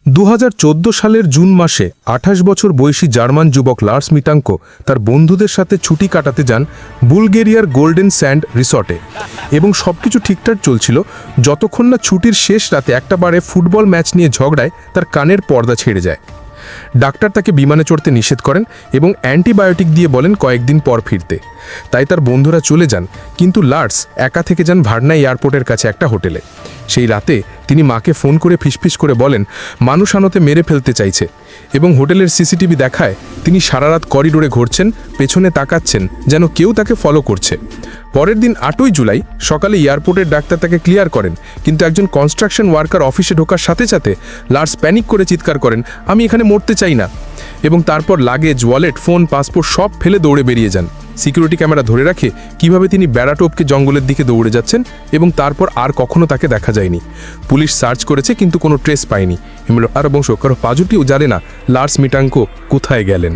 2014 সালের জুন মাসে 28 বছর বয়সী জার্মান যুবক লার্স মিটাঙ্কো তার বন্ধুদের সাথে ছুটি কাটাতে যান বুলগেরিয়ার গোল্ডেন স্যান্ড রিসর্টে এবং সবকিছু ঠিকঠাক চলছিল যতক্ষণ না ছুটির শেষ রাতে একটা বারে ফুটবল ম্যাচ নিয়ে ঝগড়ায় তার কানের পর্দা ছেড়ে যায়। ডাক্তার তাকে বিমানে চড়তে নিষেধ করেন এবং অ্যান্টিবায়োটিক দিয়ে বলেন কয়েকদিন পর ফিরতে। তাই তার বন্ধুরা চলে যান, কিন্তু লার্স একা থেকে যান ভার্না এয়ারপোর্টের কাছে একটা হোটেলে। সেই রাতে তিনি মাকে ফোন করে ফিসফিস করে বলেন মানুষ আনতে মেরে ফেলতে চাইছে এবং হোটেলের সিসিটিভি দেখায় তিনি সারা রাত করিডোরে ঘুরছেন, পেছনে তাকাচ্ছেন যেন কেউ তাকে ফলো করছে। পরের দিন 8ই জুলাই সকালে এয়ারপোর্টের ডাক্তার তাকে ক্লিয়ার করেন, কিন্তু একজন কনস্ট্রাকশন ওয়ার্কার অফিসে ঢোকার সাথে সাথে লার্স প্যানিক করে চিৎকার করেন, আমি এখানে মরতে চাই না, এবং তারপর লাগেজ, ওয়ালেট, ফোন, পাসপোর্ট সব ফেলে দৌড়ে বেরিয়ে যান। সিকিউরিটি ক্যামেরা ধরে রাখে কিভাবে তিনি বেড়াটোপকে জঙ্গলের দিকে দৌড়ে যাচ্ছেন এবং তারপর আর কখনো তাকে দেখা যায়নি। পুলিশ সার্চ করেছে কিন্তু কোনো ট্রেস পায়নি। আর বংশ কারো পাজুটিও জানে না লার্স মিটাঙ্কো কোথায় গেলেন।